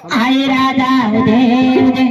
आई राधा उदे उदे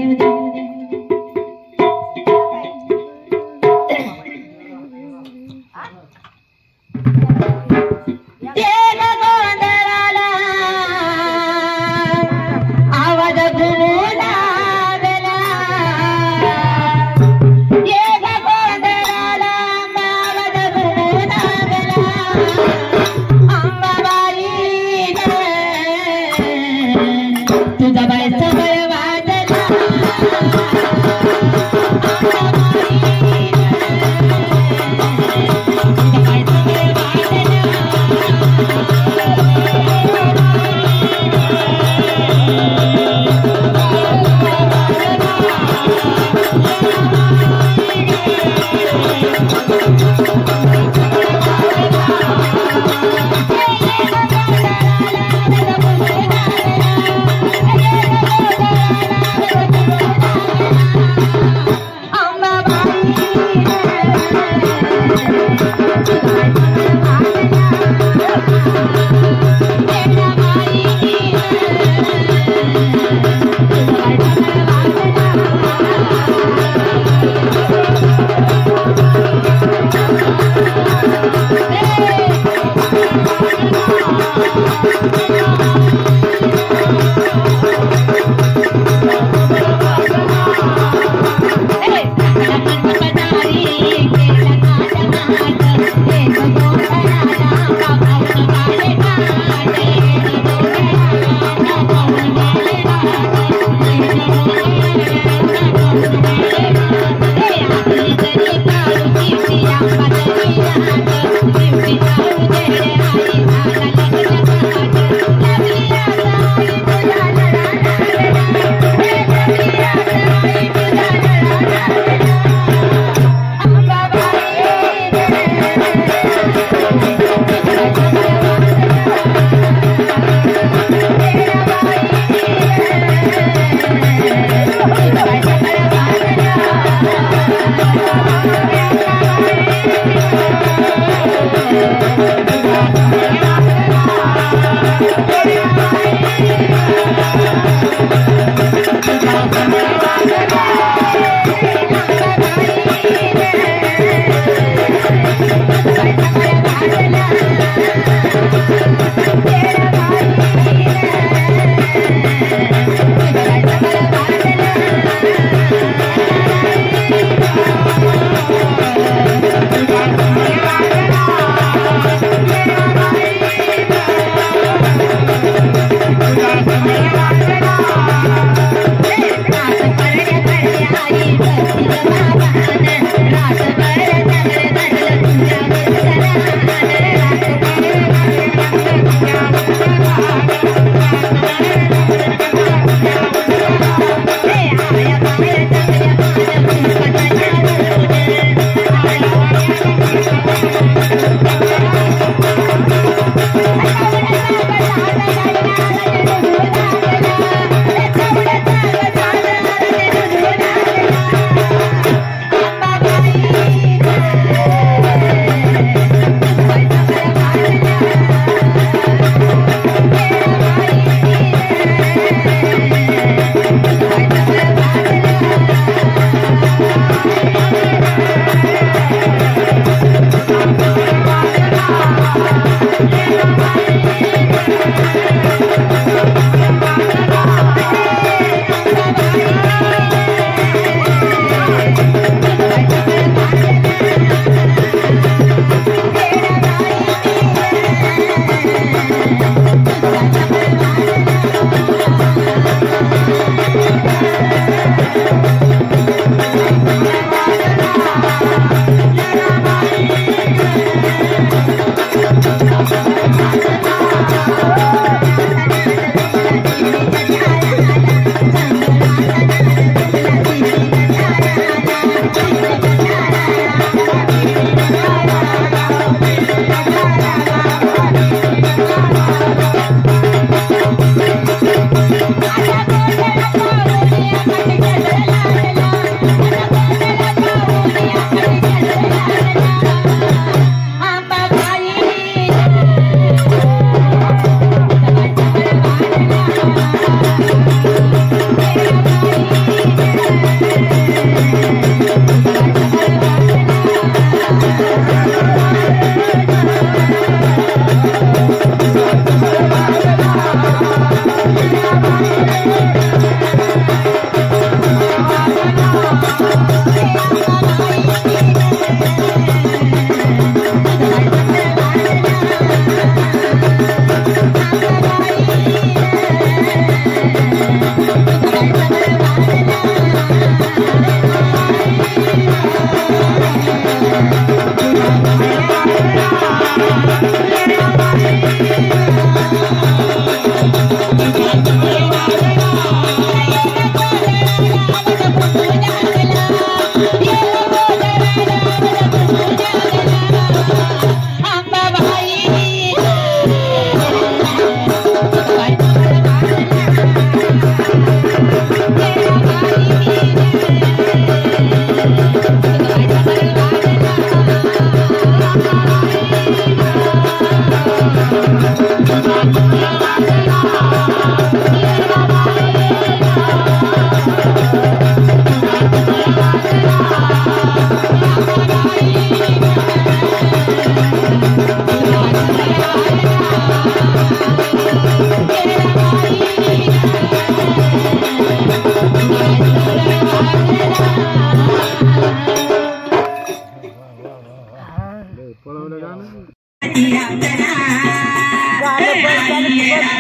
Yeah.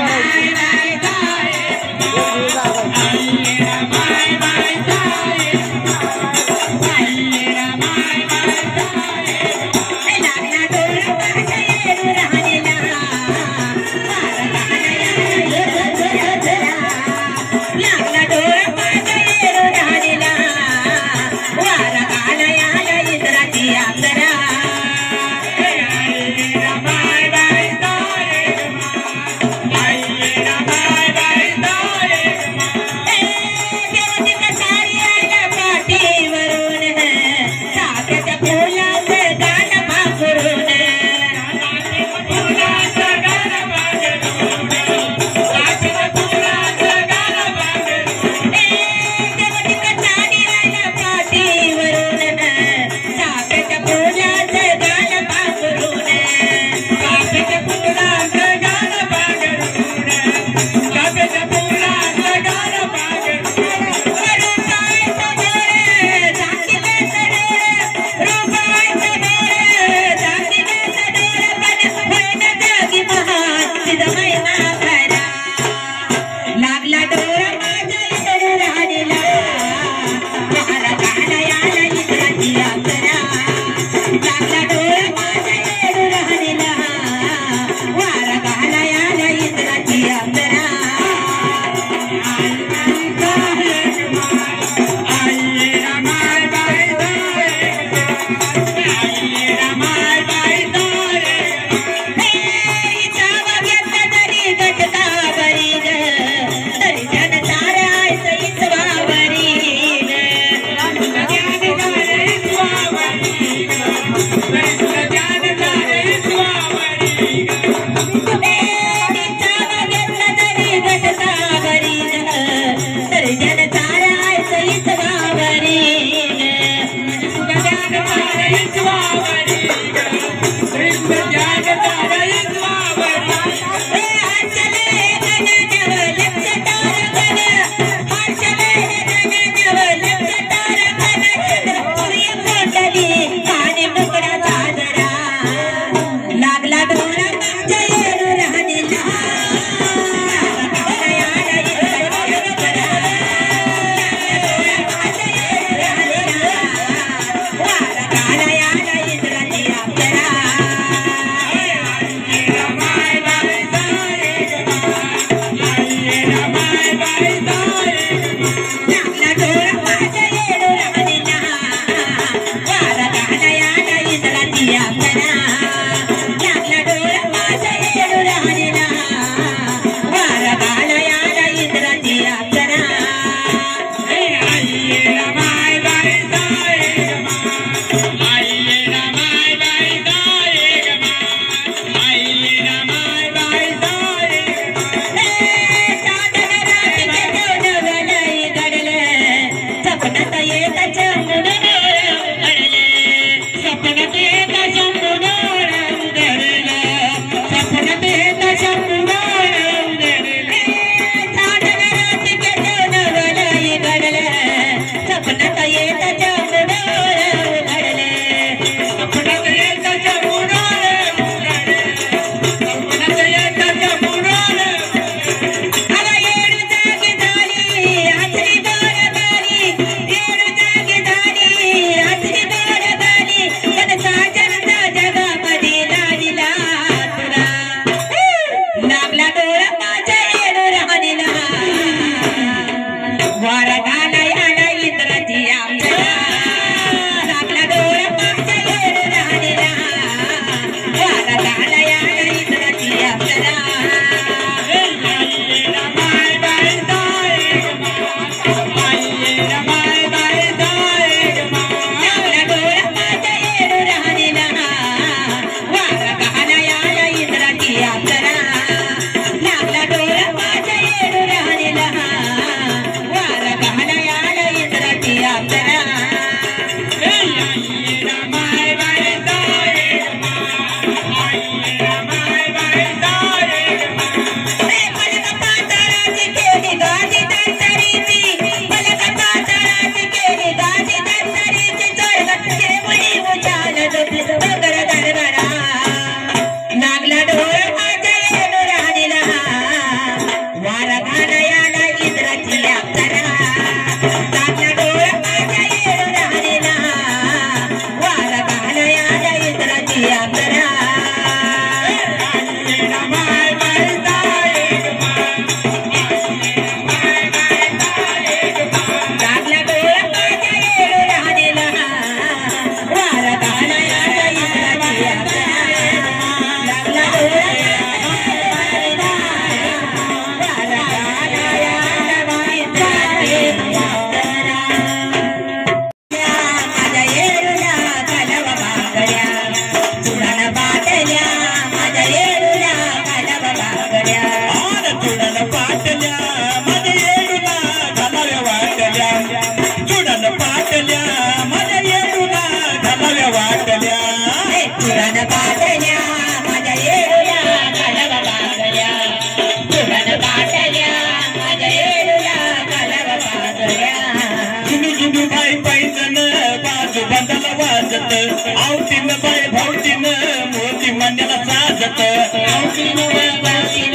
साजत आवतीन भावतीन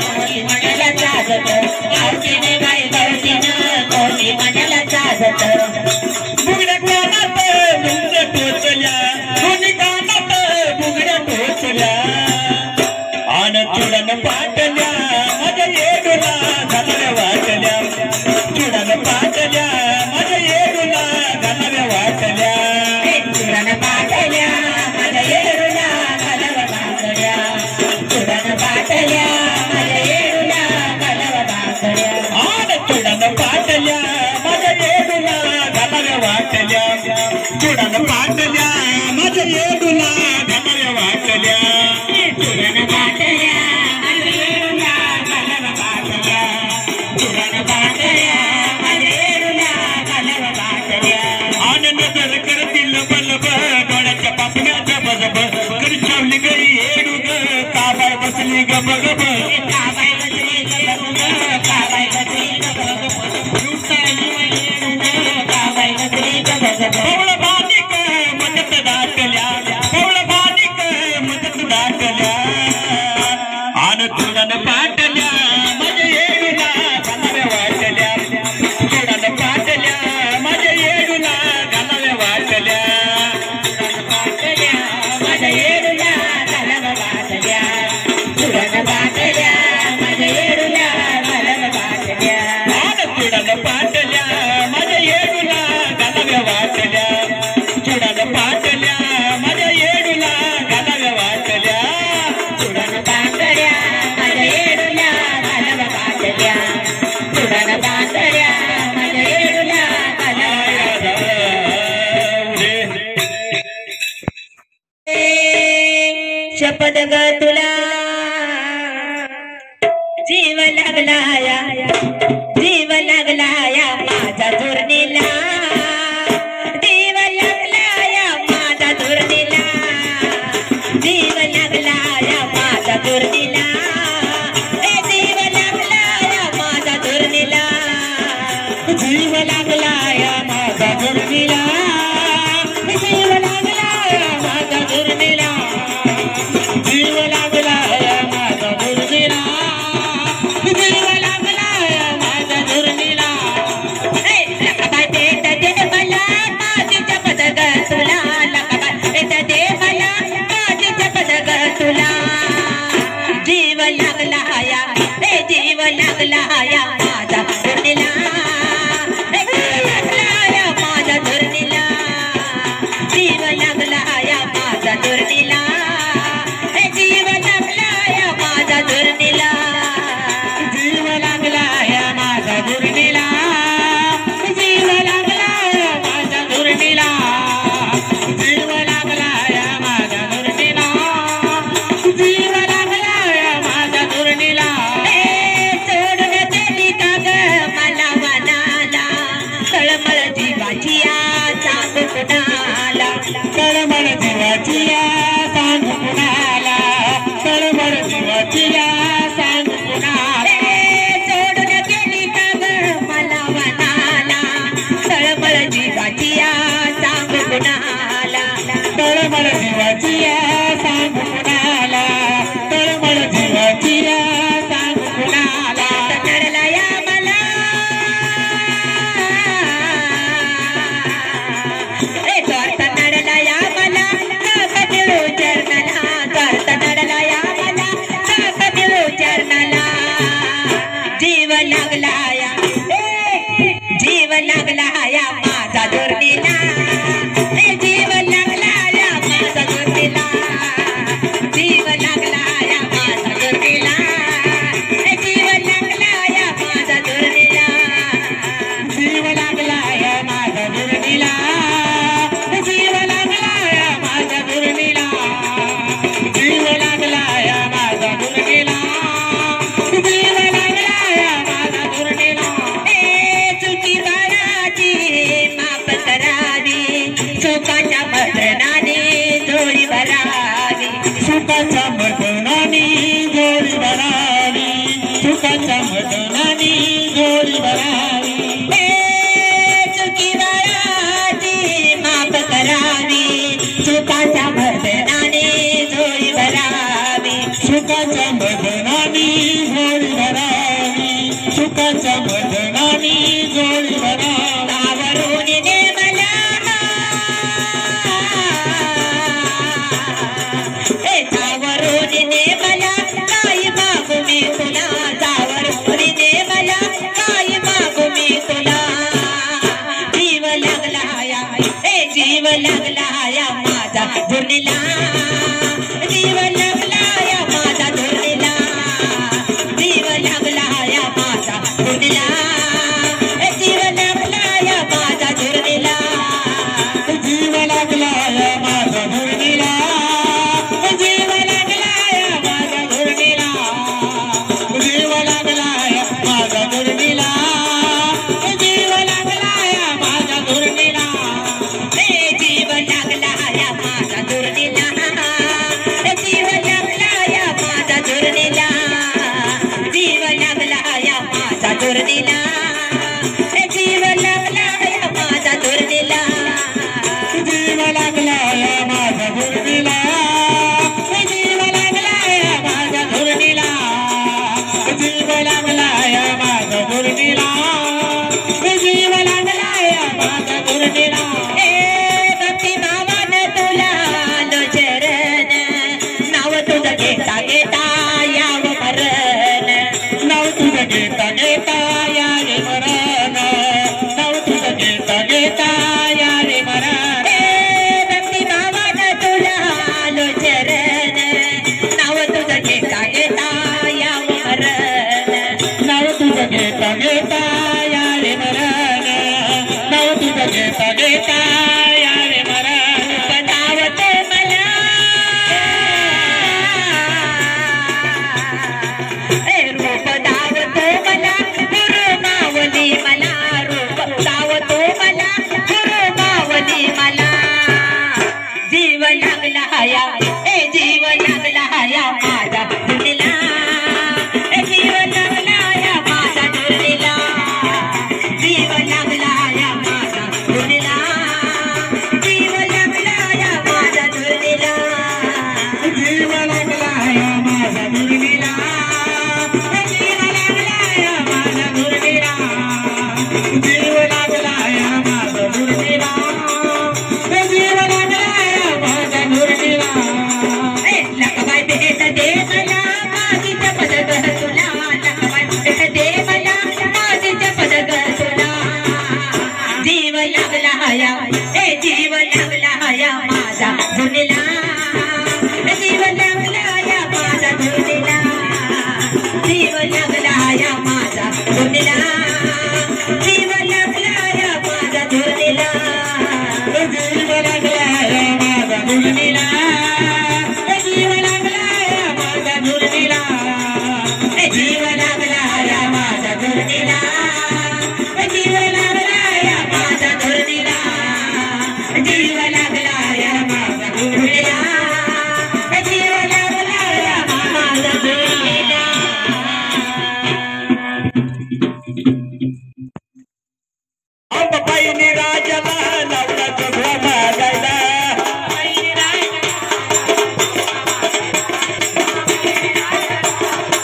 कोणी म्हणाला साजत आवतीन बाई भावतीन कोणी म्हणाला साजत बुगड्या कानात बुगड्या टोचल्या कोणी कानात बुगड्या टोचल्या आन चुडन पाटल्या माझ्या येडूला घालाव्या वाटल्या चुडन पाटल्या माझ्या येडूला घालाव्या वाटल्या चुडन पाटल्या माझ्या येडूला घालाव्या वाटल्या चुडन पाटल्या माझ्या येडूला घालाव्या वाटल्या आन चुडन पाटल्या माझ्या येडूला घालाव्या वाटल्या चुडन पाटल्या माझ्या येडूला घालाव्या वाटल्या चुडन पाटल्या माझ्या येडूला घालाव्या वाटल्या चुडन पाटल्या माझ्या येडूला घालाव्या वाटल्या आन नजर करतील बलब डोळ्याच्या पापण्याच्या बजब करचावली गई येडू ग काबाय बसली ग बगब काबाय बसली ग बगब काबाय बसली ग बगब लुटाई येडू ग काबाय बसली ग बगब पवळ बाधिक मदत दाटल्या पवळ बाधिक मदत दाटल्या आन चुडन पाटल्या माझ्या येडूला घालाव्या वाटल्या चुडन पाटल्या माझ्या येडूला घालाव्या वाटल्या माझ्या येडूला घालाव्या वाटल्या चुडन पाटल्या माझ्या येडूला घालाव्या वाटल्या आन चुडन पाटल्या माझ्या येडूला घालाव्या वाटल्या चुडन पाटल्या माझ्या येडूला घालाव्या वाटल्या चुडन पाटल्या माझ्या येडूला घालाव्या वाटल्या चुडन पाटल्या माझ्या येडूला घालाव्या शपथ ग तुला जीव लागलाया जीव लागलाया माझा धुरणीला जीव लागलाया माझा धुरणीला जीव लागलाया माझा धुरणीला जीव लागलाया माझा धुरणीला जीव लागलाया माझा धुरणीला जीव लागलाया माझा धुरणीला जीव लागलाया माझा धुरणीला जीव लागलाया माझा धुरणीला लकाबाई पेट दे मला माझीच्या पदग तुला लकाबाई पेट दे मला माझीच्या पदग तुला जीव लागलाया जीव लागलाया माझा धुरणीला जीव लागलाया माझा धुरणीला जीव लागलाया माझा धुरणीला जीव लागलाया माझा धुरणीला जीव लागलाया माझा धुरणीला जीव लागलाया माझा धुरणीला जीव लागलाया माझा धुरणीला जीव लागलाया माझा धुरणीला सोडून गेली का ग मला वनाला तळमळ जीवाची सांग कुणाला तळमळ जीवाची सांग कुणाला तळमळ जीवाची सांग कुणाला सोडून गेली का ग मला वनाला तळमळ जीवाची सांग कुणाला तळमळ जीवाची सांग कुणाला तळमळ जीवाची सांग कुणाला नडला या मला स्वार्थ नडला या मला मिळू चरणाला स्वार्थ नडला या मला मिळू चरणाला जीव लागला या जीव लागला या माझा धुरणीला जीव लागला या माझा धुरणीला जीव लागला या माझा धुरणीला जीव लागला या माझा धुरणीला जीव लागलाया माझा धुरणीला जीव लागलाया माझा धुरणीला जीव लागलाया माझा धुरणीला जीव लागलाया माझा धुरणीला चुकी बाळाची माफ करावी चुकाच्या मर्दनाने जोडी भरावी सुखाच्या मर्दनाने जोडी भरावी सुखाच्या मर्दनाने जोडी भरावी चुकी बाळाची माफ करावी चुकाच्या मर्दनाने जोडी भरावी फुलाच्या मधनानी जोडी बना तावरून नेमला तावरून नेमला काय मागू मी तुला तावरून नेमला काय मागू मी तुला जीव लागला या जीव लागला या माझा धुरलीला जीव लागला या माझा धुरलीला जीव लागला या माझा धुरलीला जीव लागला या माझा धुरलीला जीव लागला या माझा धुरलीला जीव लागला या माझा धुरलीला जीव लागला या माझा धुरलीला जीव लागला या माझा धुरलीला जीव लागला या माझा धुरलीला जीव लागला या माझा धुरलीला जीव लागला या माझा धुरलीला जीव लागला या माझा धुरलीला जीव लागला या माझा धुरलीला जीव लागला या माझा धुरलीला जीव लागला या माझा धुरलीला जीव लागला या माझा धुरलीला भक्ती नावान तुला आलो चरण नाव तुझं घेता घेता याव मरण नाव तुझं घेता घेता या रे मरण नाव तुझं घेता घेता या रे मरण भक्ती नावान तुला आलो चरण नाव तुझं घेता घेता याव मरण नाव तुझं घेता घेता या रे मरण नाव तुझं घेता घेता या रे मरण पदावतो मला रूप दावतो मला गुरु मावली मला रूप दावतो मला गुरु मावली मला जीव लागला या जीव लागला या माझा धुरलीला जीव लागला या माझा धुरलीला जीव लागला या माझा धुरलीला जीव लागला या माझा धुरलीला जीव लागला या माझा धुरलीला जीव लागला या माझा धुरलीला जीव लागला या माझा धुरलीला जीव लागला या माझा धुरलीला लखबाई भेट दे मला माझीच पदक तुला लखबाई भेट दे मला माझीच पदक तुला जीव लागला या जीव लागला या माझा धुरलीला जीव लागला या माझा धुरलीला जीव लागला या माझा धुरलीला जीव लागला या माझा धुरलीला जीव लागला या माझा धुरलीला जीव लागला या माझा धुरलीला जीव लागला या माझा धुरलीला जीव लागला या माझा धुरलीला जीव लागला या माझा धुरलीला जीव लागला या माझा धुरलीला अंबाबाईने राजाला लावला जोगवा मागायला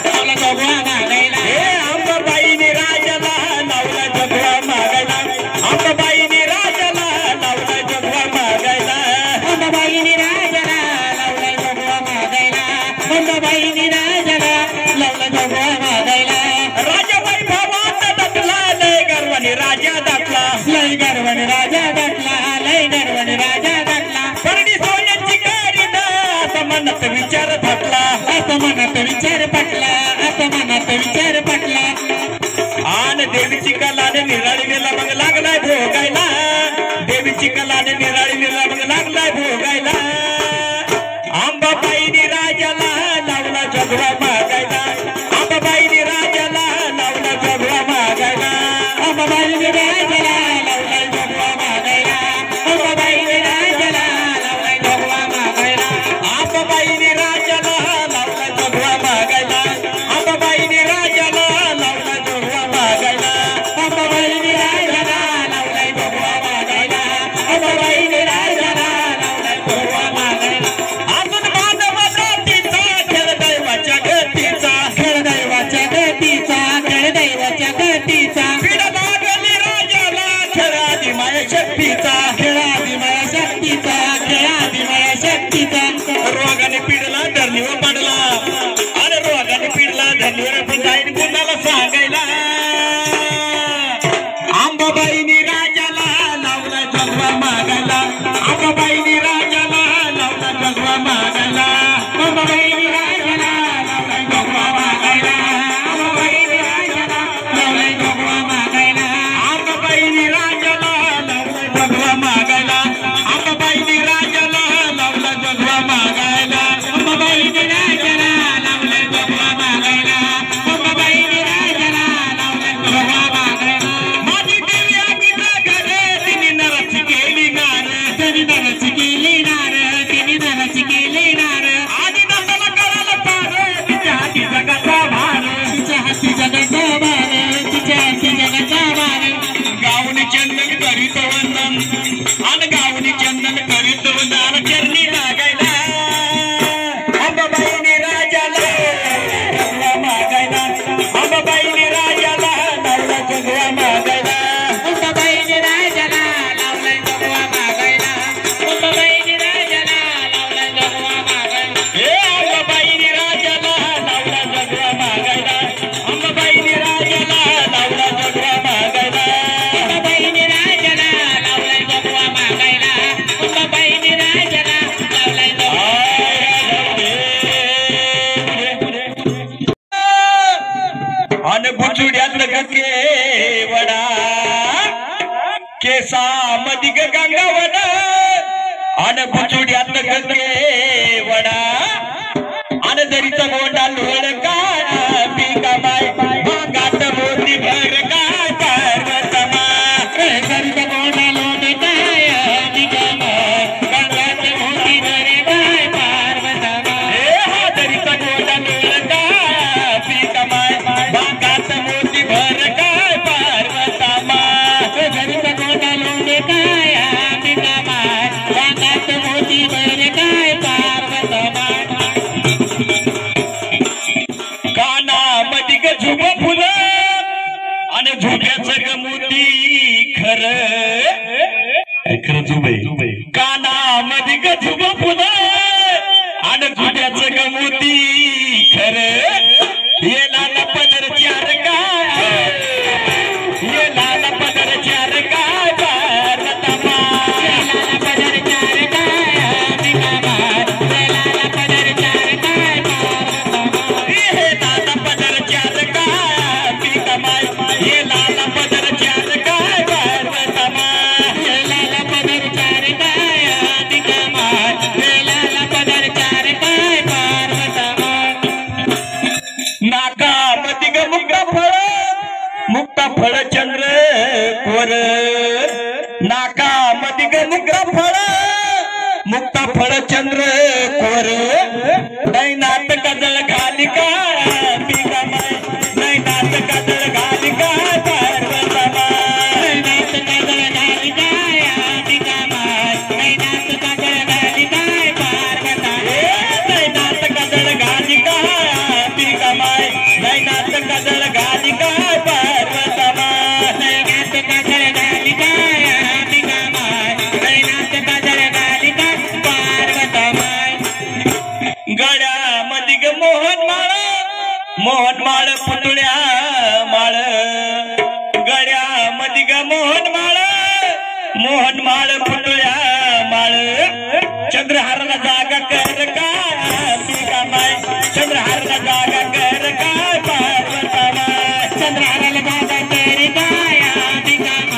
लावला जोगवा मागायला अंबाबाईने राजाला लावला जोगवा मागायला अंबाबाईने राजाला लावला जोगवा मागायला अंबाबाईने राजाला लावला जोगवा मागायला अंबाबाईने राजाला लावला जोगवा मागायला राजाबाई भावात दाखला लय गर्वाने राजा दाखला लय गर्वन राजा गाठला लय गर्वन राजा गाठला परडी सोन्याची करीत असं मनात विचार थाटला असं मनात विचार पटला असं मनात विचार पटला आन देवीची कलाने निराळीला मग लागलाय भोगायला देवीची कलाने निराळीला मग लागलाय भोगायला अंबाबाईने राजाला लावला जोगवा मागायला अंबाबाईने राजाला लावला जोगवा मागायला अंबाबाईने राजाला लावला जोगवा मागायला अंबाबाईने राजाला लावला जोगवा मागायला अंबाबाईने राजाला लावला जोगवा मागायला अंबाबाईने राजाला लावला जोगवा मागायला अंबाबाईने राजाला लावला जोगवा मागायला अंबाबाईने राजाला शक्तीचा पिढा लागली राजाला खेळादी माया शक्तीचा खेळादी माया शक्तीचा खेळादी माया शक्तीचा रोगाने पिढला धरणीवर पडला आणि रोगाने पिढला धरणीवर पण जाईल कुणाला सांगायला आंबाबाईनी राजाला लावला जगवा मागायला आंबाबाईनी राजाला लावला जगवा मागायला अंबाबाईनी राजाला लावलाय जोगवा मागायला अंबाबाईनी राजाला लावलाय जोगवा मागायला आंबाबाईनी राजाला लावला जगवा मागायला आंबाबाईनी राजाला लावला जगवा मागायला अंबाबाईनी राजाला लावलाय जोगवा मागायला अंबाबाईनी राजाला लावलाय जोगवा मागायला माझी देवी आगीचा घरे तिने नरच केली नार तिने नरच केली नार तिने नरच केली नार आणि नंदाला करायला पार तिच्या हाती जगाचा भार तिच्या हाती जगाचा भार तिच्या हाती जगाचा भार गावनी चंदन करीत वंदन आणि गावनी चंदन करीत वंदन चरणी लागायला अंबाबाईनी राजाला जगवा मागायला अंबाबाईनी राजाला लावला जगवा मागायला अंबाबाईनी राजाला लावलाय जोगवा मागायला अंबाबाईनी राजाला लावलाय जोगवा मागायला हे अंबाबाईनी राजाला लावला जगवा मागायला अंबाबाईनी राजाला लावला जगवा मागायला अंबाबाईनी राजाला लावलाय जोगवा मागायला अंबाबाईनी राजाला लावलाय जोगवा आणि बुचुड्यातलं गंगे वडा केसा मधी गंगावड आणि बुचुड्यातलं गंगे वडा आणि दरीचा गोंडा लोळ काय पिका माय गात मोती भर काय पर्वतमा गरीब गोंडा लोट काय निगम गंगात मोती भरे काय पार्वतमा हे हा दरीचा गोंडा लोळ काय पिका माय गात मोती भर काय पर्वतमा गरीब गोंडा लोट काय निगम गंगात मोती भरे काय पार्वतमा कानामध्ये ग झुब फुलं आणि झुब्याचं ग मोती खरं झुबे कानामध्ये ग झुब फुलं आणि झुब्याचं ग मोती खरं ये लाल पदर चार काय ये लाल पदर चार काय पार्वतमा लाला पदर चार काय निगम लाला पदर चार काय पार्वतमा हे लाल पदर चार काय पिका माय हे लाल पदर चार काय पार्वतमा लाला पदर चार काय निगम लाला पदर चार काय पार्वतमा नाकामध्ये ग मुक्ता फळ चंद्र कोर नाकामध्ये ग मुक्ता फळ चंद्र कोर नैनात कदळ घाली काय पिका माय नैनात कदळ घाली काय पार्वतमा नैनात कदळ घाली काय निगम नैनात कदळ घाली काय पार्वतमा नैनात कदळ घाली काय पिका माय नैनात कदळ घाली काय पार्वतमा नैनात कदळ घाली काय निगम नैनात कदळ घाली काय पार्वतमा गळ्यामध्ये ग मोहन माळ पुतळ्या माळ गळ्यामध्ये ग मोहन माळ पुतळ्या माळ चंद्रहाराला जागा कर काय पिका माय चंद्रहाराला जागा कर काय पार्वतमा चंद्राला जागा कर काय निगम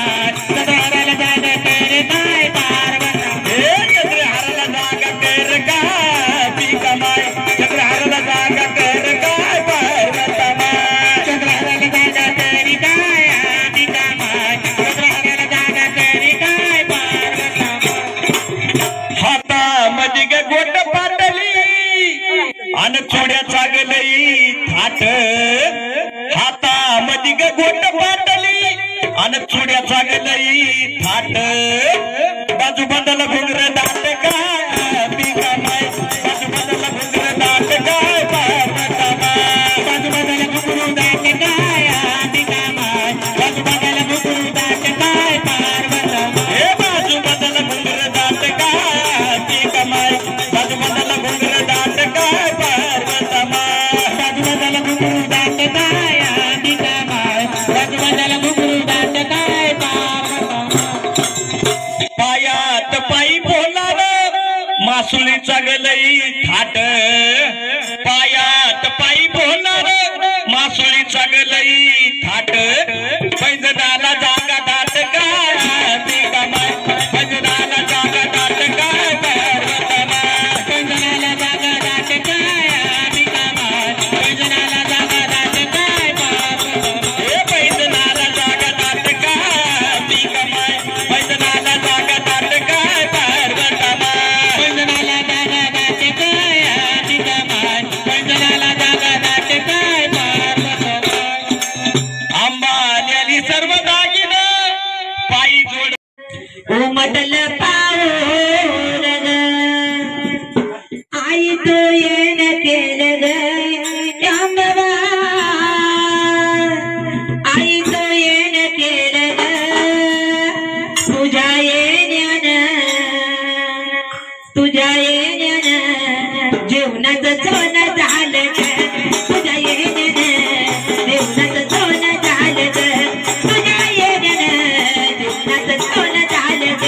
चंद्राला जागा कर काय पार्वतमा हे चंद्रहाराला जागा कर काय पिका माय चंद्रहाराला जागा कर काय पार्वतमा चंद्राला जागा कर काय निगम चंद्राला जागा कर काय पार्वतमा हातामध्ये ग गोट पाटली आणि चोड्या चागलई थाट हातामध्ये ग गोट पाटली आणि चोड्या चागलई थाट बाजू बंदला घुंगर दाट काय पिका माय बाजू बंदला घुंगर दाट काय पार्वतमा बाजू बदल घुंगरू दाट काय निगम काय अंबिका माय बाजूबांधाला घुंगरू दाट काय पायात पायी बोलाव मासुलीचा गलई थाट पायात पायी बोलाव मासुलीचा गलई थाट पैजनाला जागा दाट काय अंबिका माय पैजनाला जागा दाट काय पैंजणाला जागा दाट काय अंबिका माय पैंजणाला जागा दाट काय पैजनाला जागा दाट काय अंबिका माय पैजनाला जागा दाट काय पैंजणाला जागा दाट काय अंबिका माय पैंजणाला जागा दाट काय आंबाल्याली सर्व दागिन पायी जोड उमटल पाऊर ग आई तो येण केलं ग अंबवा आई तो येण केलं ग तुझ्या येण्यानं जीवनाचं सोनं झालं ग तुझ्या येण्यानं जीवनाचं सोनं झालं ग तुझ्या येण्यानं जीवनाचं सोनं झालं ग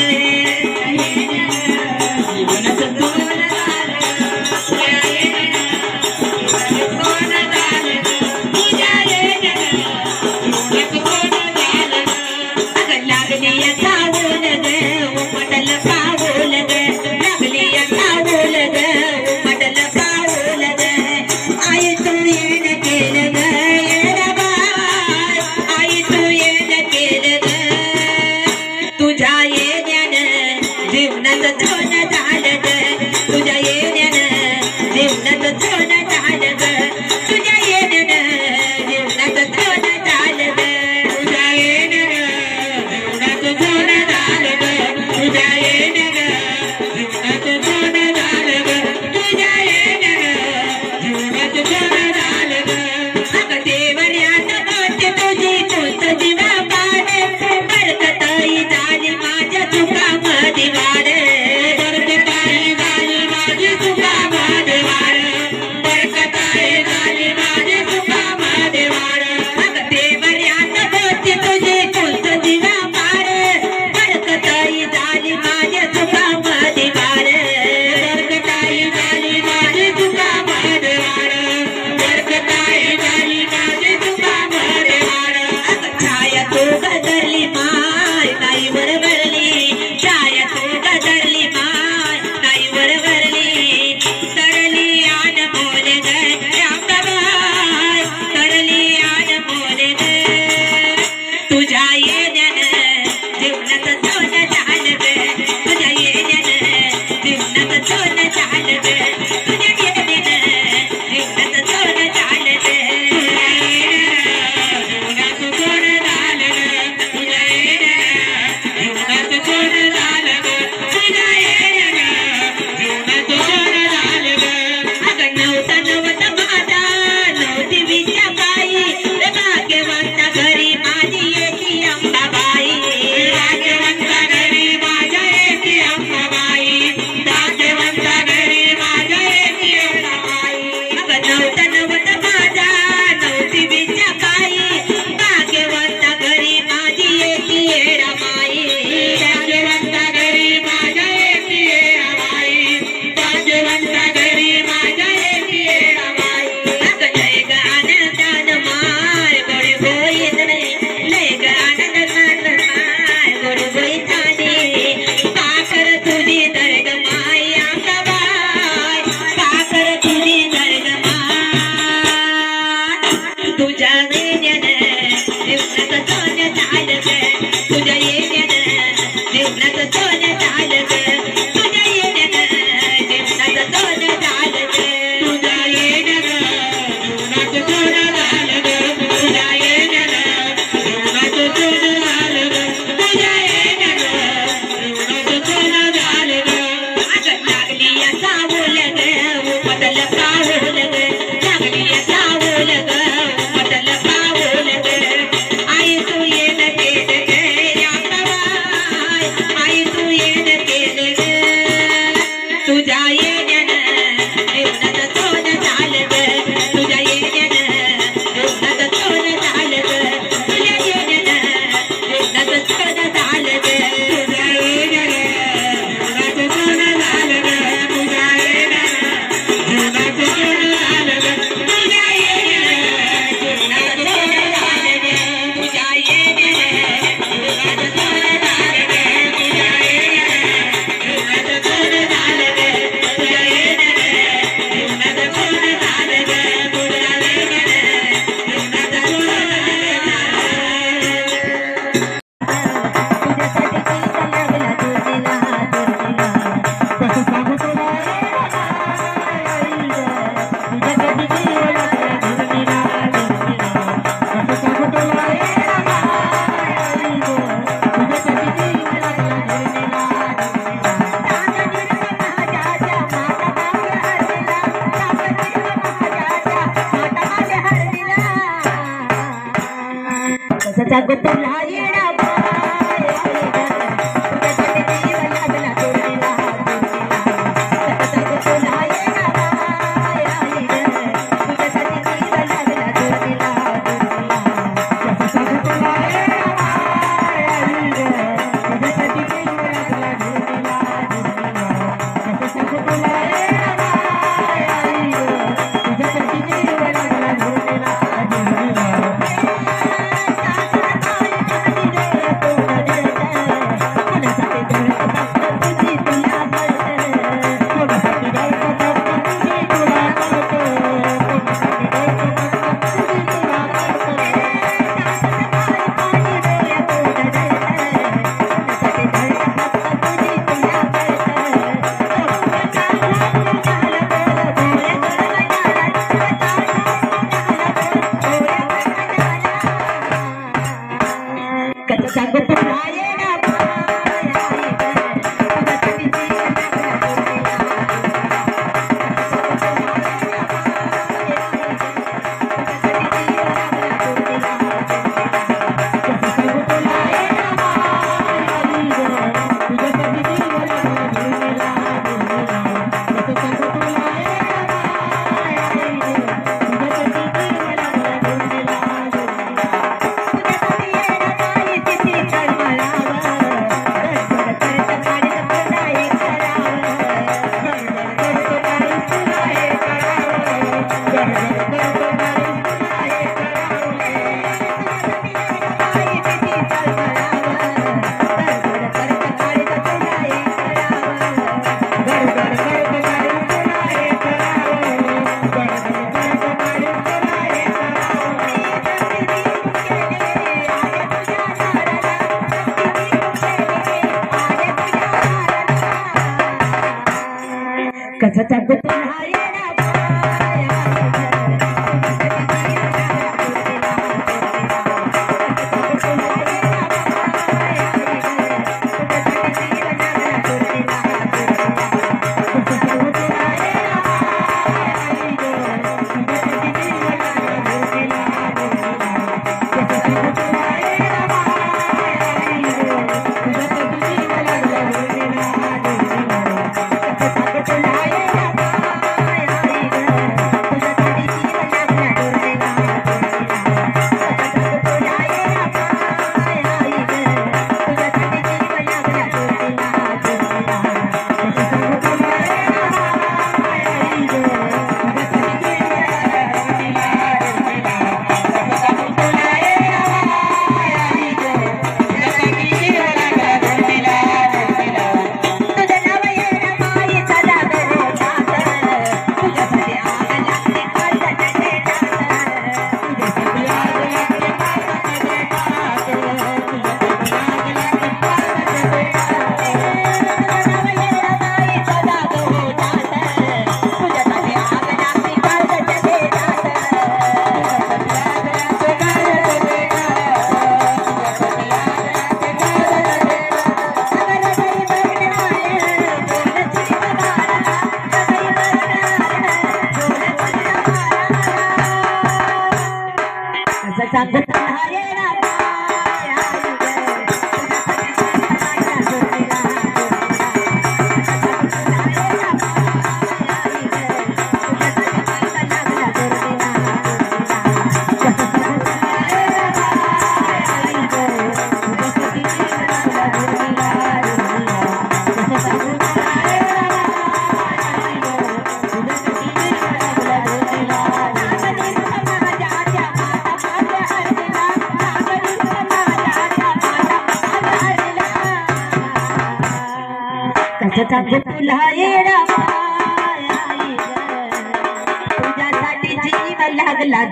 तुझ्यासाठी जीव लागला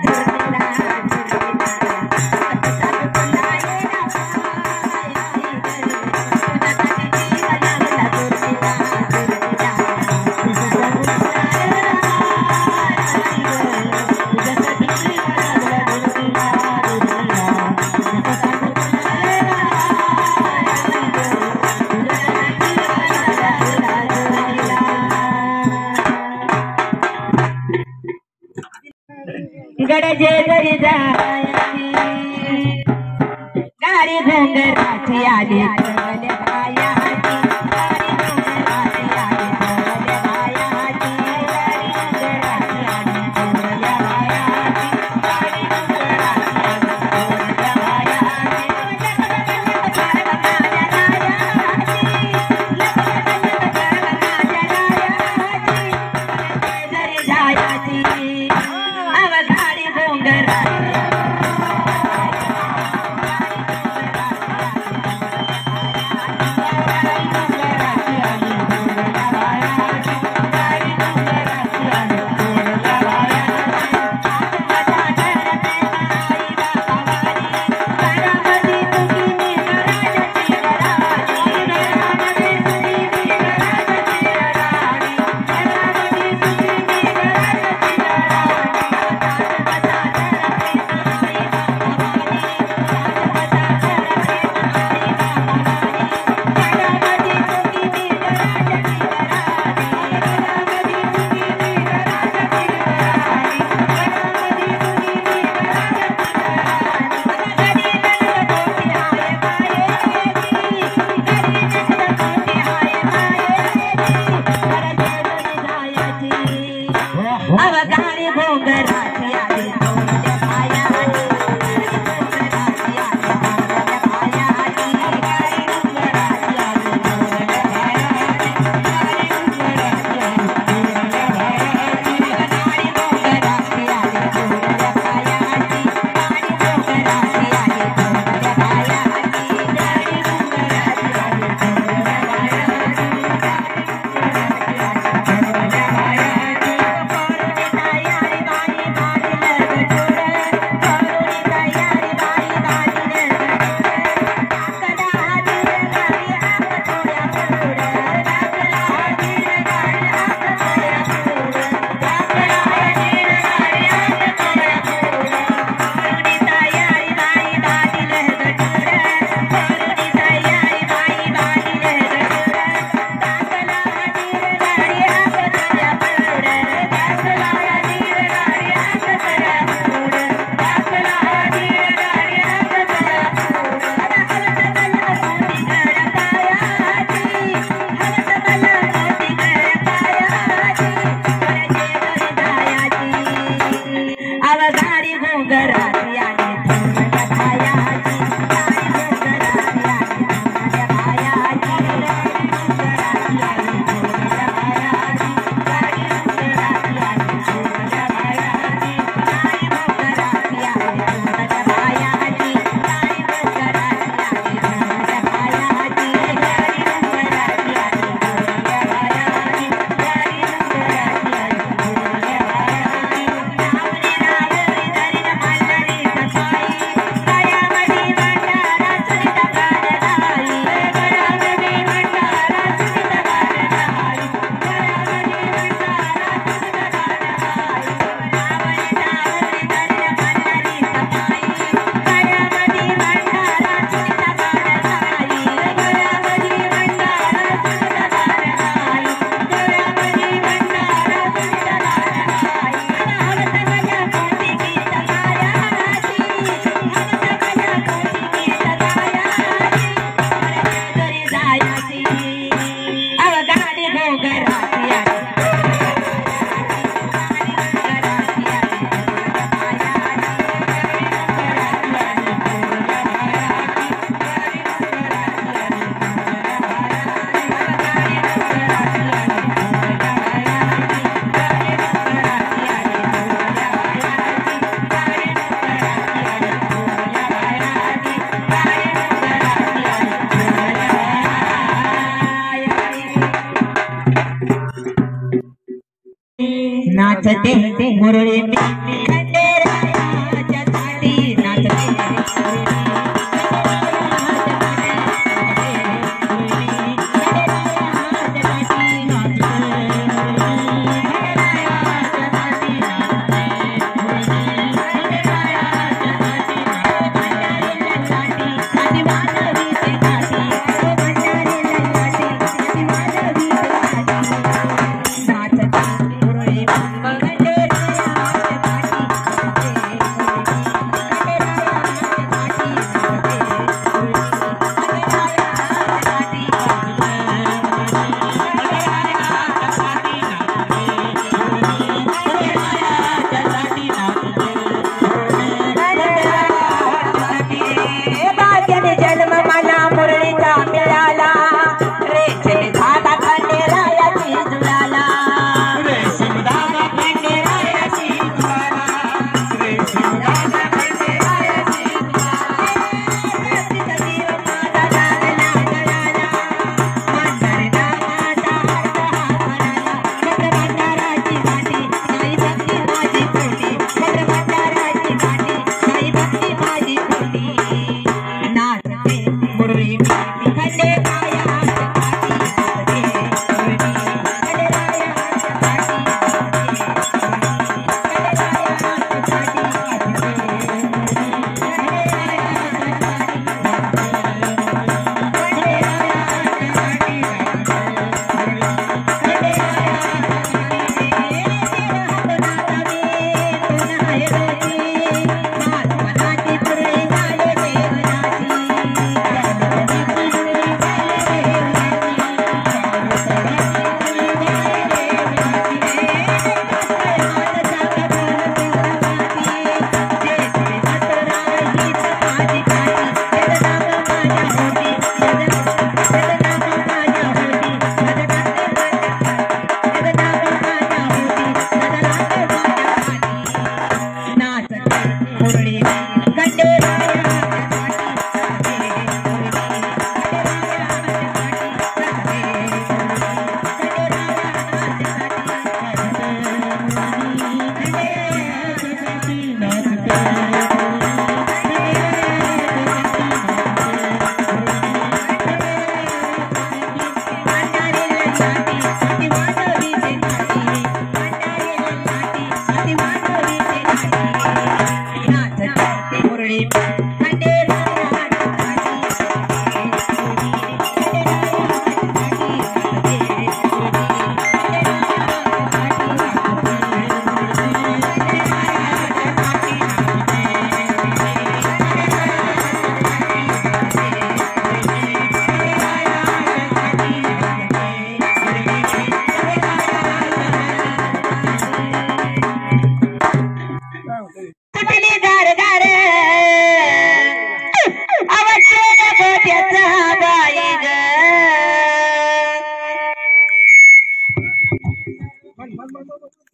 जेजुरी जायची गाडी घोंगराची आली ठरल्या बायाची गाडी घोंगराची आली ठरल्या बायाची गाडी घोंगराची आली ठरल्या बायाची गाडी घोंगराची आली ठरल्या बायाची अवघाडी घोंगराची अवघाडी घोंगराची आली ठरल्या बायाची घोंगराची आली ठरल्या बायाची गाडी घोंगराची आली ठरल्या बायाची गाडी घोंगराची आली ठरल्या बायाची गाडी घोंगराची आली ठरल्या बायाची गाडी घोंगराची आली ठरल्या बायाची गाडी घोंगराची आली ठरल्या अवघाडी घोंगराची आली ठरल्या बायाची गाडी घोंगराची आली ठरल्या बायाची गाडी घोंगराची आली ठरल्या बायाची गाडी घोंगराची आली ठरल्या बायाची गाडी घोंगराची आली ठरल्या बायाची गाडी घोंगराची आली ठरल्या बायाची गाडी घोंगराची आली ठरल्या बायाची गाडी घोंगराची आली ठरल्या बायाची अवघाडी घोंगराची आली नाचते मुरळी खंडेरायाच्या ताटी नाचते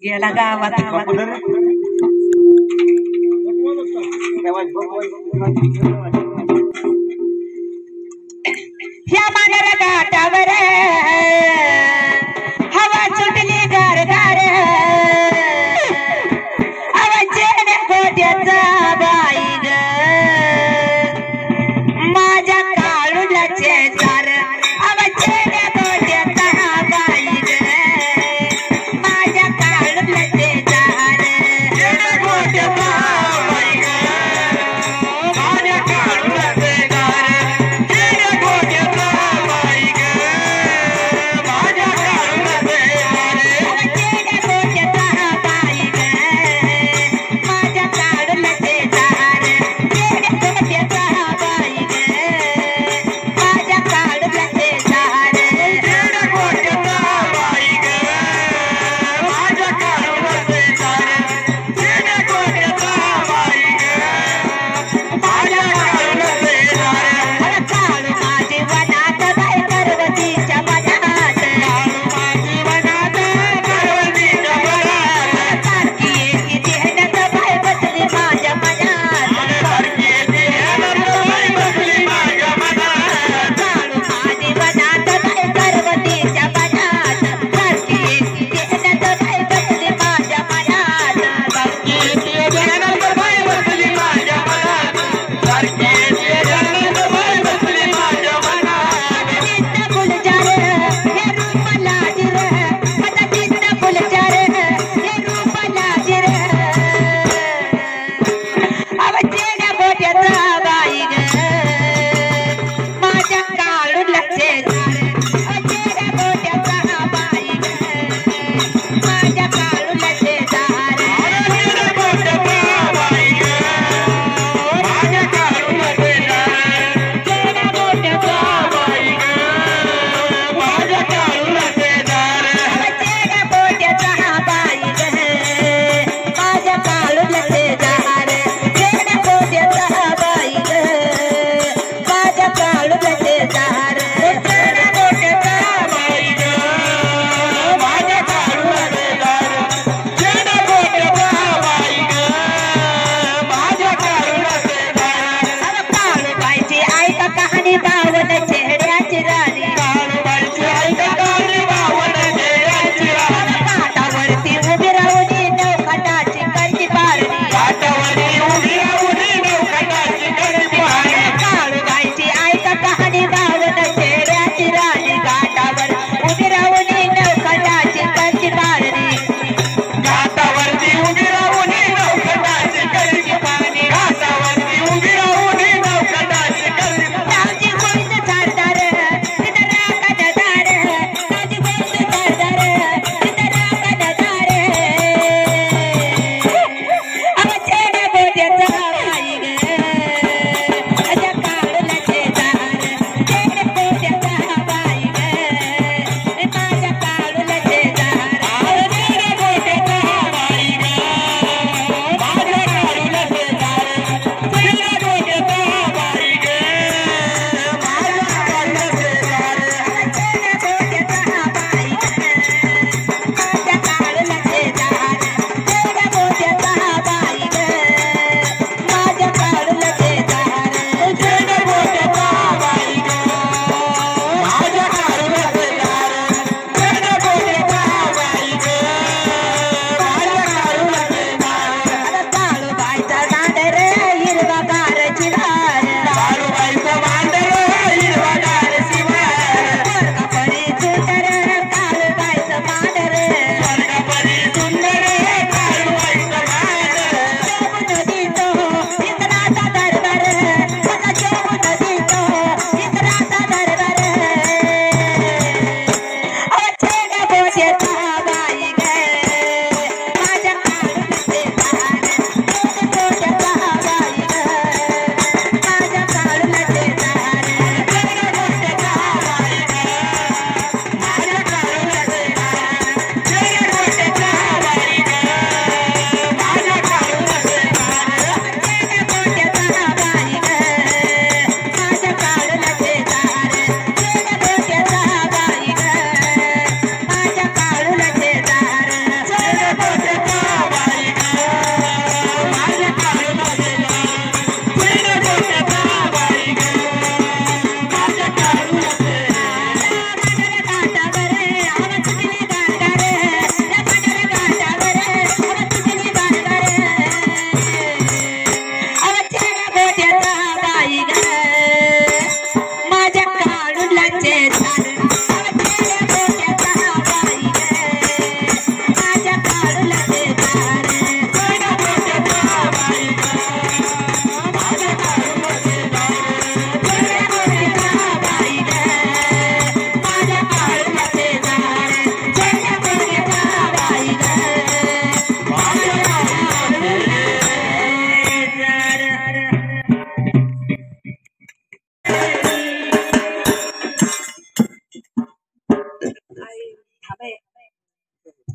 गेला गावात ह्या मांडर घाटावर हवा सुटली गार गार आवाज गोट्याचा बाई ग माझ्या काळूलाचे दार आवाज गोट्याचा बाई ग माझ्या काळूलाचे दार गोट्याचा बाई ग माझ्या काळूलाचे दार गोट्याचा बाई ग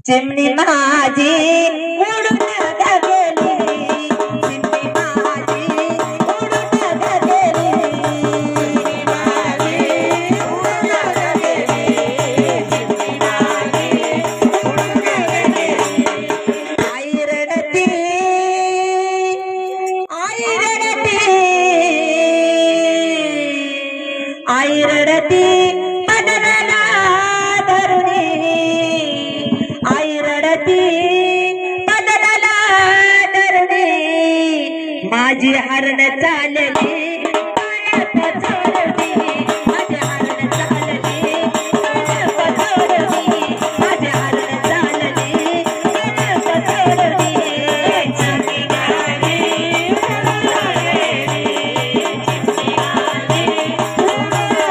चिमणी माझी उडून गेली, चिमणी माझी उडून गेली, चिमणी माझी उडून गेली, चिमणी माझी उडून गेली. आई रडती, आई रडती, आई रडती बदनाला धरुणी, आई रडती बदनाला धरुणी, माझी हरण चालली पायात झोडली, माझी हरण चालली पायात झोडली, माझी हरण चालली पायात झोडली. चिमणी गाडी उडून गेली, चिमणी गाडी उडून गेली, चिमणी माझी उडून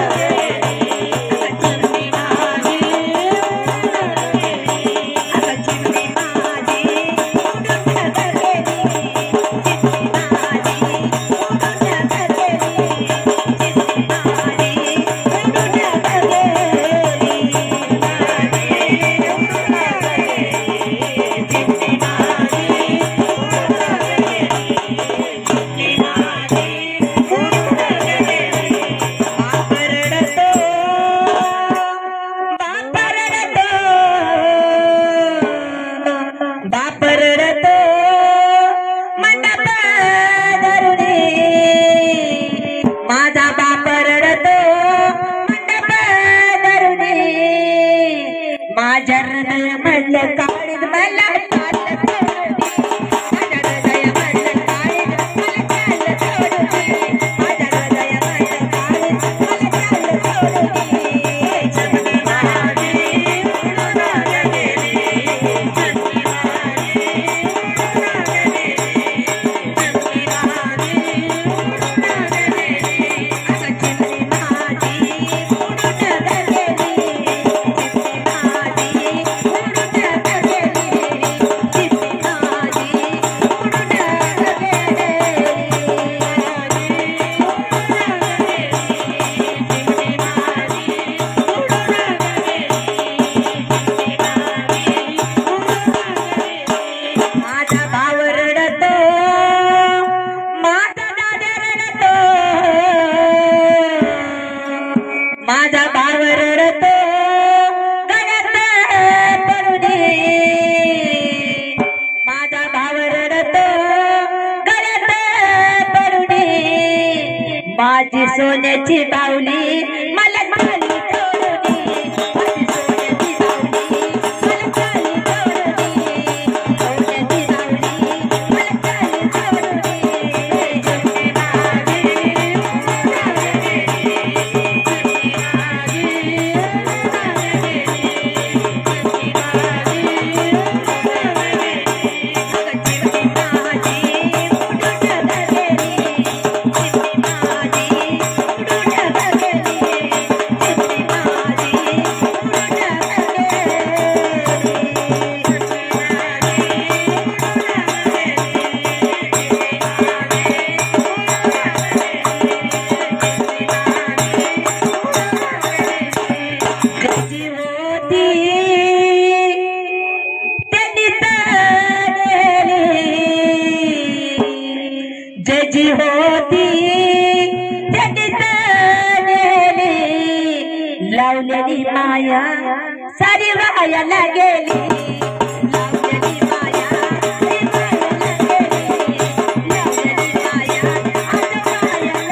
गेली, चिमणी माझी उडून गेली, चिमणी माझी उडून बाप रडतो मंडप धरुणी, माझा बाप रडतो मंडप धरुणी, माझ्या हृदय म्हणलं काळीत मला चाल सोडली, माझ्या हृदय म्हणलं काळीत मला चाल सोडली, माझ्या हृदय म्हणलं काळीत मला चाल सोडली. चिमणी माझी उडून गेली, चिमणी माझी उडून गेली, चिमणी माझी उडून गेली, चिमणी माझी उडून गेली, चिमणी माझी उडून गेली, चिमणी माझी माझा भाव रडतो, माझा दादा रडतो, माझा भाव रडतो गळ्यात पडूनी, माझा भाव रडतो गळ्यात पडूनी, माझी सोन्याची बावली मला खाली सोडली, माझी सोन्याची बावली मला खाली सोडली, सोन्याची बावली मला खाली सोडली. चिमणी माझी उडून गेली, चिमणी माझी उडून गेली, चिमणी माझी उडून गेली, चिमणी माझी उडून गेली, चिमणी माझी उडून गेली, चिमणी माझी जी होती त्यांनी गेली, जी होती त्यांनी गेली, लावलेली माया सारी वायाला गेली, लावलेली माया सारी वायाला गेली, लावलेली माया आज वायाला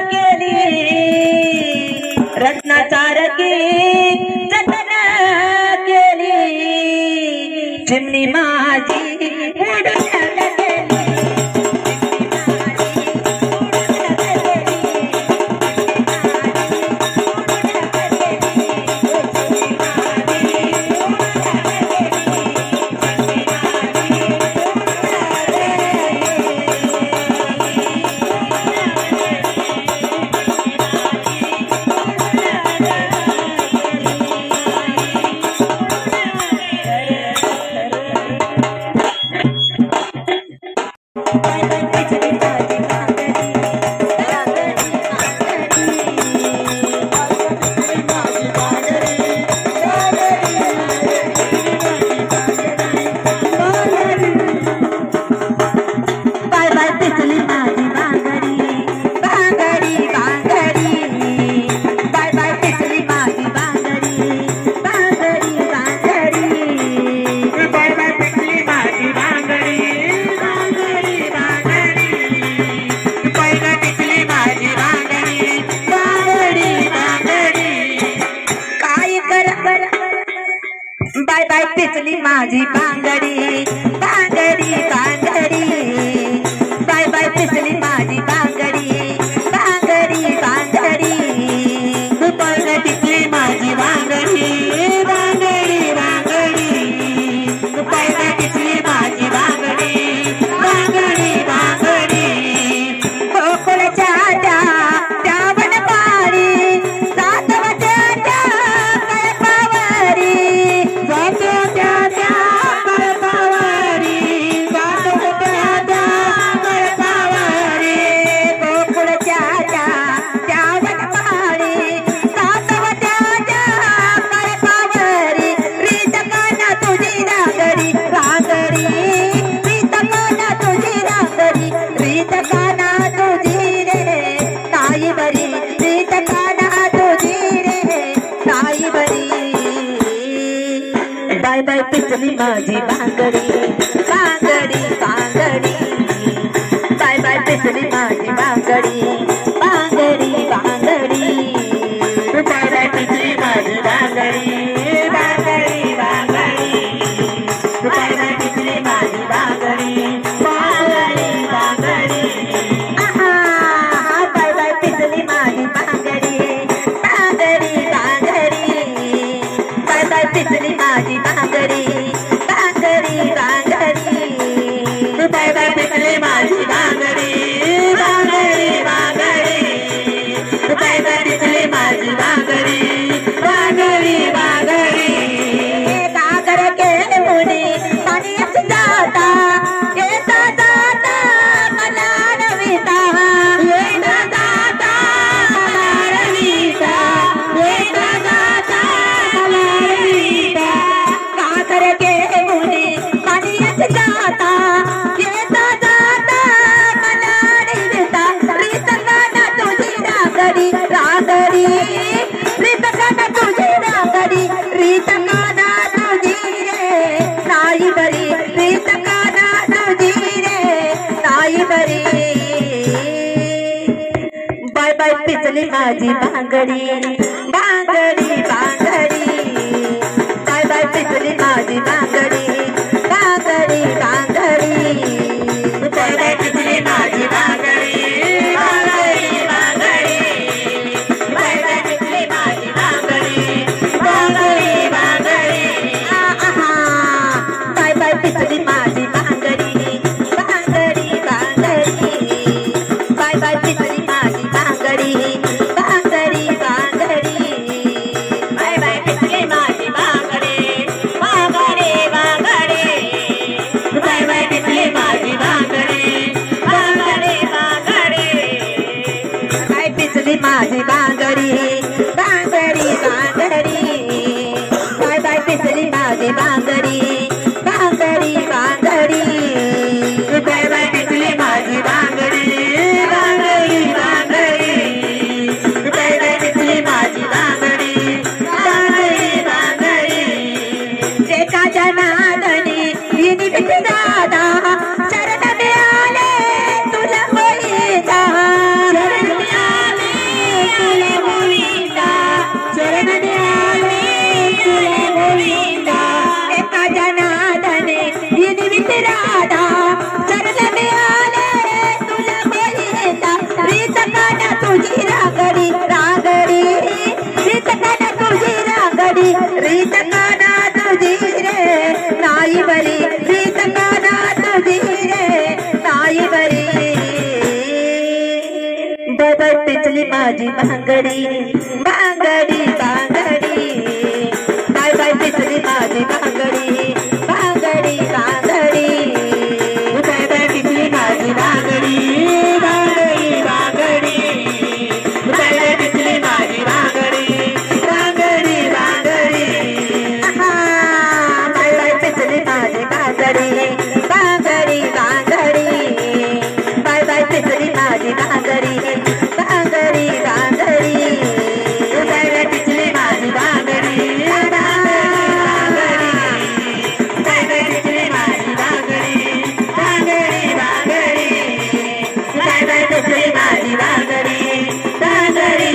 गेली. रत्नासारखी जतन केली, चिमणी माझी उडून गेली, चिमणी माझी बाय बाय पिचली माझी बांगडी बांगडी बांगडी बाय बाय पिचली माझी बांगडी बांगडी बांगडी बाय पिचली माझी बांगडी बांगडी बांगडी बाय बाय पिचली माझी बांगडी बांगडी बांगडी गोकुळच्या त्यावन पारी सातवच्या कळपावरी सातवच्या कळपावरी सातवच्या कळपावरी गोकुळच्या त्यावन पारी सातवच्या कळपावरी रीतकाना तुझी रांगडी रांगडी रीतकाना तुझी रांगडी रीतकाना तुझी रे ताई बरी रीतकाना तुझी रे ताई बरी बाय बाय पिचली माझी बांगडी बांगडी बांगडी बाय बाय पिचली माझी बांगडी बांगडी बांगडी बाय बाय पिचली माझी बांगडी बांगडी बांगडी बाय बाय पिचली माझी बांगडी बांगडी बांगडी बाय बाय पिचली माझी बांगडी बांगडी बांगडी बाय बाय पिचली माझी बांगडी बांगडी बांगडी बाय बाय पिचली माझी बांगडी बांगडी बांगडी बाय बाय पिचली माझी बांगडी बांगडी बांगडी कागर केले मुनी पाणी जाता येता जाता मला नविता येता जाता मला नविता येता जाता मला नविता कागर केले मुनी पाणी जाता येता जाता मला नविता रीतकाना तुझी रांगडी रांगडी रीतकाना तुझी रांगडी रीतकाना तुझी रे ताई बरी रीतकाना तुझी रे ताई बरी बाय बाय पिचली माझी बांगडी बांगडी बांगडी बाय बाय पिचली माझी बांगडी बांगडी बांगडी बाय बाय पिचली माझी बांगडी बांगडी बांगडी बाय बाय पिचली माझी बांगडी बांगडी बांगडी बाय बाय पिचली माझी बांगडी बांगडी बांगडी बाय बाय पिचली माझी बांगडी बांगडी बांगडी बाय बाय पिचली माझी बांगडी बांगडी बांगडी बाय बाय पिचली माझी बांगडी बांगडी बांगडी बाय पिचली माझी बांगडी बांगडी बांगडी बाय बाय पिचली माझी बांगडी बांगडी बांगडी बाय बाय पिचली माझी बांगडी बांगडी बांगडी बाय बाय पिचली माझी बांगडी बांगडी बांगडी एकाच्या नादनी हिनी दादा चरण मिळाले तुला होईता चरण मिळाले तुला होईता चरण मिळाले तुला होईता एकाच्या नादनी हिनी राधा चरण मिळाले तुला होईता रीतकाना तुझी रांगडी रांगडी रीतकाना तुझी रांगडी रीतकाना तुझी रे ताई बरी रीतकाना तुझी रे ताई बरी बाय बाय पिचली माझी बांगडी बांगडी बांगडी बाय बाय पिचली माझी बांगडी बांगडी बांगडी बाय बाय पिचली माझी बांगडी बांगडी बांगडी बाय बाय पिचली माझी बांगडी बांगडी बांगडी बाय बाय पिचली माझी बांगडी बांगडी बांगडी बाय बाय पिचली माझी बांगडी बांगडी बांगडी बाय बाय पिचली माझी बांगडी बांगडी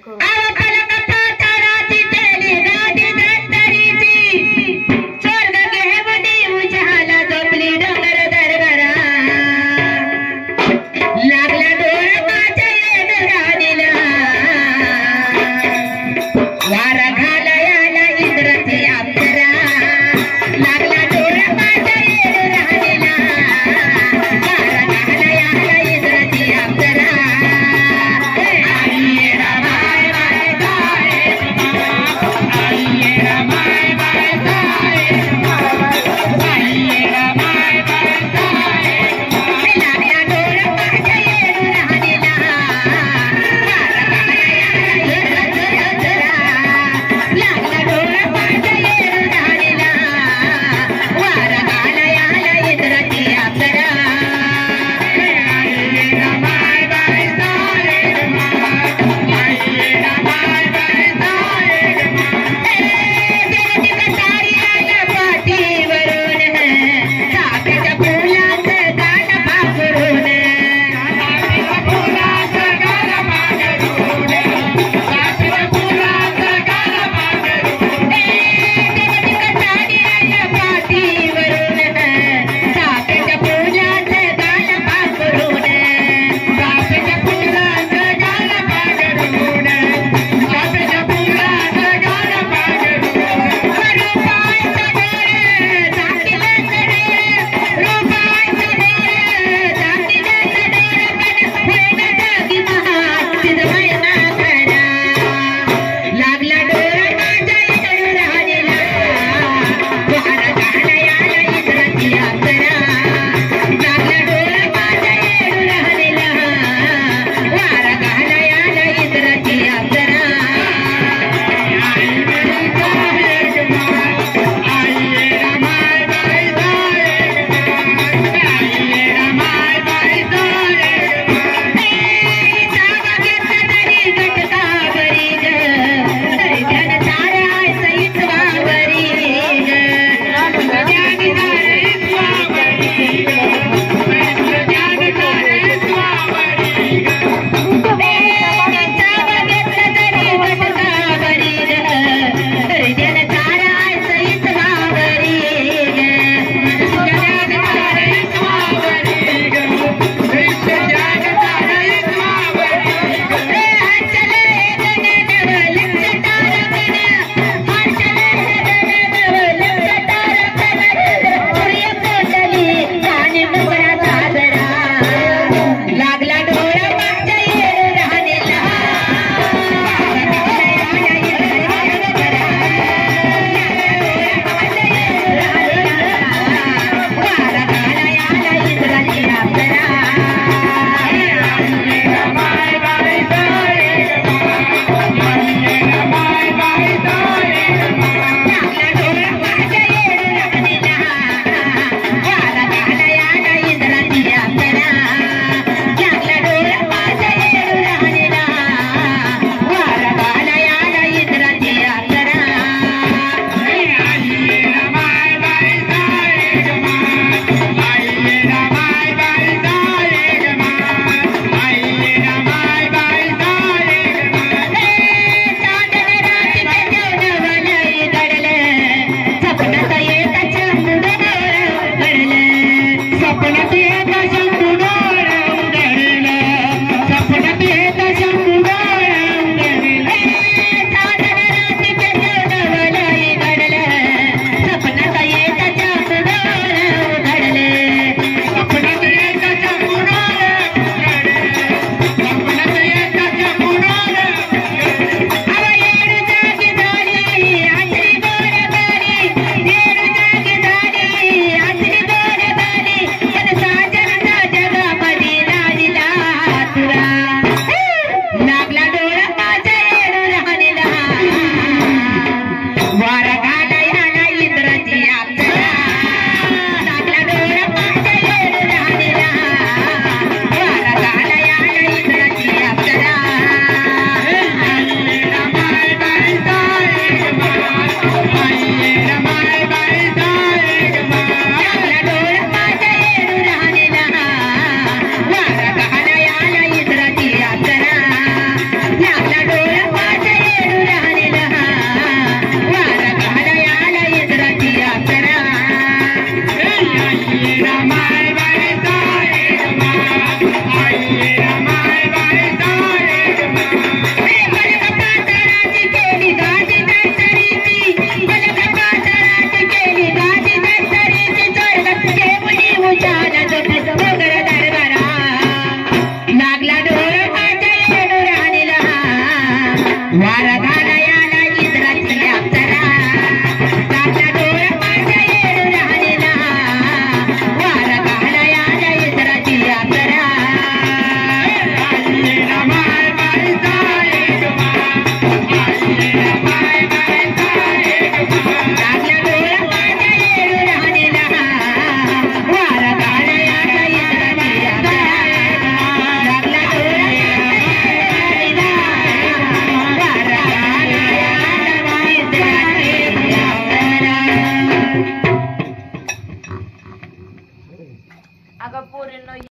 करू